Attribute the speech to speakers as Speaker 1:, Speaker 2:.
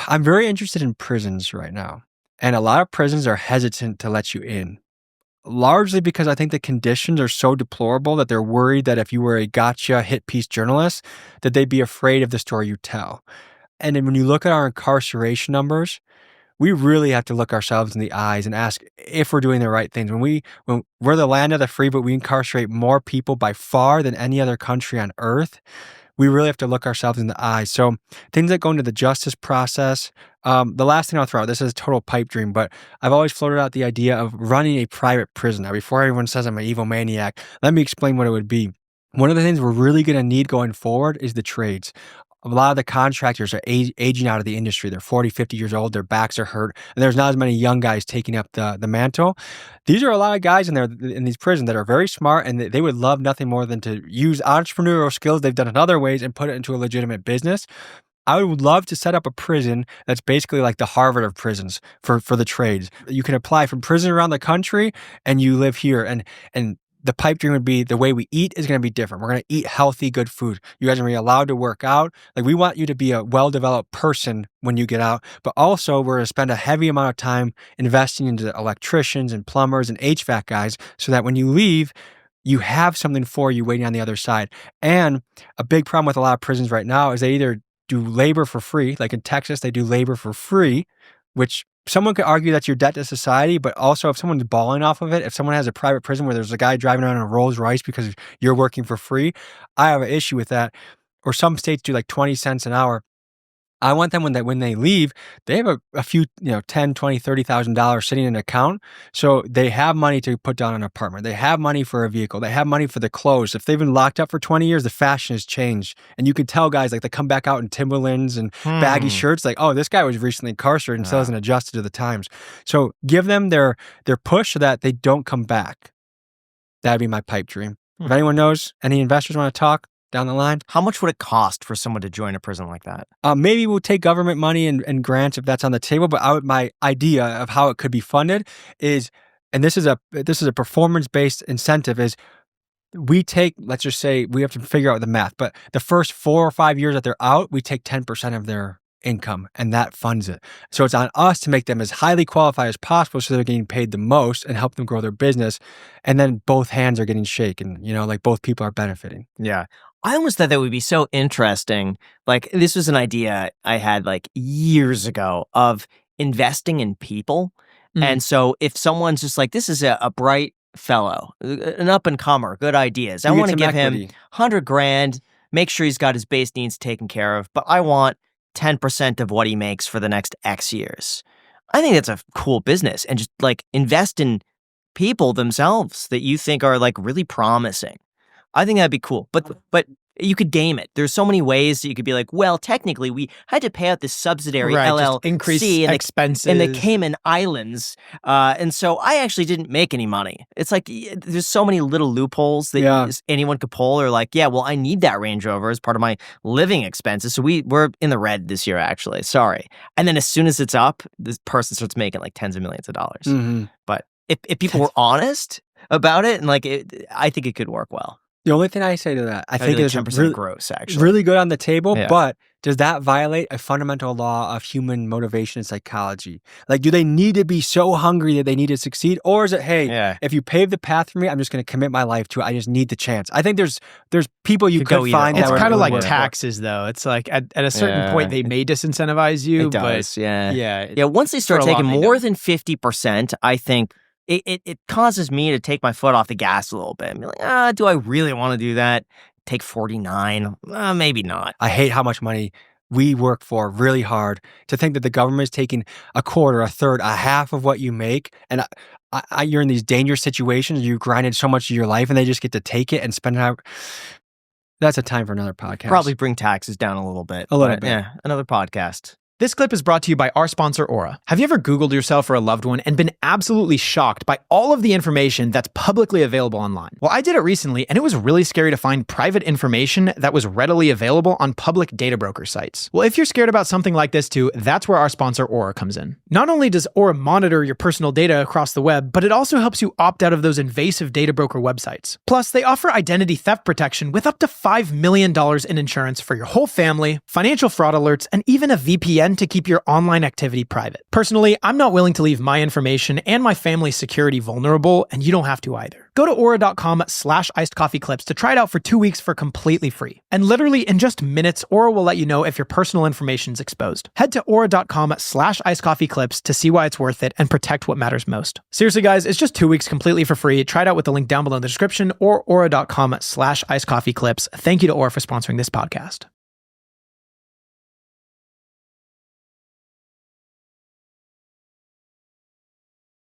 Speaker 1: I'm very interested in prisons right now. And a lot of prisons are hesitant to let you in, largely because I think the conditions are so deplorable that they're worried that if you were a gotcha hit piece journalist, that they'd be afraid of the story you tell. And then when you look at our incarceration numbers, we really have to look ourselves in the eyes and ask if we're doing the right things. When we're the land of the free, but we incarcerate more people by far than any other country on earth, we really have to look ourselves in the eyes. So things that go into the justice process. The last thing I'll throw out, this is a total pipe dream, but I've always floated out the idea of running a private prison. Now, before everyone says I'm an evil maniac, let me explain what it would be. One of the things we're really going to need going forward is the trades. A lot of the contractors are aging out of the industry. They're 40, 50 years old. Their backs are hurt. And there's not as many young guys taking up the mantle. These are a lot of guys in these prisons that are very smart, and they would love nothing more than to use entrepreneurial skills they've done in other ways and put it into a legitimate business. I would love to set up a prison that's basically like the Harvard of prisons for the trades. You can apply from prison around the country, and you live here. And the pipe dream would be the way we eat is going to be different. We're going to eat healthy, good food. You guys are going to be allowed to work out. Like, we want you to be a well-developed person when you get out, but also we're going to spend a heavy amount of time investing into electricians and plumbers and HVAC guys so that when you leave, you have something for you waiting on the other side. And a big problem with a lot of prisons right now is they either do labor for free. Like in Texas, they do labor for free, which someone could argue that's your debt to society, but also if someone's balling off of it, if someone has a private prison where there's a guy driving around in a Rolls Royce because you're working for free, I have an issue with that. Or some states do like 20 cents an hour. I want them when they leave, they have a few, $10, $20, $30,000 sitting in an account. So they have money to put down an apartment. They have money for a vehicle. They have money for the clothes. If they've been locked up for 20 years, the fashion has changed. And you can tell guys, like, they come back out in Timberlands and baggy shirts, like, oh, this guy was recently incarcerated and still hasn't adjusted to the times. So give them their push so that they don't come back. That'd be my pipe dream. If anyone knows, any investors want to talk down the line.
Speaker 2: How much would it cost for someone to join a prison like that?
Speaker 1: Maybe we'll take government money and grants if that's on the table. But my idea of how it could be funded is, and this is a performance-based incentive, is we take, let's just say, we have to figure out the math, but the first 4 or 5 years that they're out, we take 10% of their income, and that funds it. So it's on us to make them as highly qualified as possible so they're getting paid the most and help them grow their business. And then both hands are getting shaken, like both people are benefiting.
Speaker 2: Yeah. I almost thought that would be so interesting. Like, this was an idea I had like years ago of investing in people. And so if someone's just like, this is a bright fellow, an up and comer, good ideas, I want to give him $100,000, make sure he's got his base needs taken care of, but I want 10% of what he makes for the next X years. I think that's a cool business, and just like invest in people themselves that you think are like really promising. I think that'd be cool. But you could game it. There's so many ways that you could be like, well, technically we had to pay out this subsidiary LLC
Speaker 3: increase expenses
Speaker 2: in the Cayman Islands. And so I actually didn't make any money. It's like, there's so many little loopholes that anyone could pull, or like, yeah, well, I need that Range Rover as part of my living expenses. So we're in the red this year, actually. Sorry. And then as soon as it's up, this person starts making like tens of millions of dollars.
Speaker 1: Mm-hmm.
Speaker 2: But if people were honest about it, and like, I think it could work well.
Speaker 1: The only thing I say to that, I think
Speaker 2: like
Speaker 1: is
Speaker 2: 10% gross, actually.
Speaker 1: Really good on the table, but does that violate a fundamental law of human motivation and psychology? Like, do they need to be so hungry that they need to succeed? Or is it, hey, if you pave the path for me, I'm just going to commit my life to it. I just need the chance. I think there's people you could find.
Speaker 3: It's kind of like taxes, though. It's like at a certain point, they may disincentivize you.
Speaker 2: It does,
Speaker 3: but
Speaker 2: yeah. Once they start taking more than 50%, I think it causes me to take my foot off the gas a little bit and be like, do I really want to do that? Take 49? Maybe not.
Speaker 1: I hate how much money we work for really hard. To think that the government is taking a quarter, a third, a half of what you make, and you're in these dangerous situations. You grinded so much of your life, and they just get to take it and spend it out. That's a time for another podcast.
Speaker 2: Probably bring taxes down a little bit. Yeah, another podcast.
Speaker 3: This clip is brought to you by our sponsor, Aura. Have you ever Googled yourself or a loved one and been absolutely shocked by all of the information that's publicly available online? Well, I did it recently, and it was really scary to find private information that was readily available on public data broker sites. Well, if you're scared about something like this too, that's where our sponsor, Aura, comes in. Not only does Aura monitor your personal data across the web, but it also helps you opt out of those invasive data broker websites. Plus, they offer identity theft protection with up to $5 million in insurance for your whole family, financial fraud alerts, and even a VPN then to keep your online activity private. Personally, I'm not willing to leave my information and my family's security vulnerable, and you don't have to either. Go to Aura.com/icedcoffeeclips to try it out for 2 weeks for completely free. And literally in just minutes, Aura will let you know if your personal information is exposed. Head to Aura.com/icedcoffeeclips to see why it's worth it and protect what matters most. Seriously, guys, it's just 2 weeks completely for free. Try it out with the link down below in the description or Aura.com/icedcoffeeclips. Thank you to Aura for sponsoring this podcast.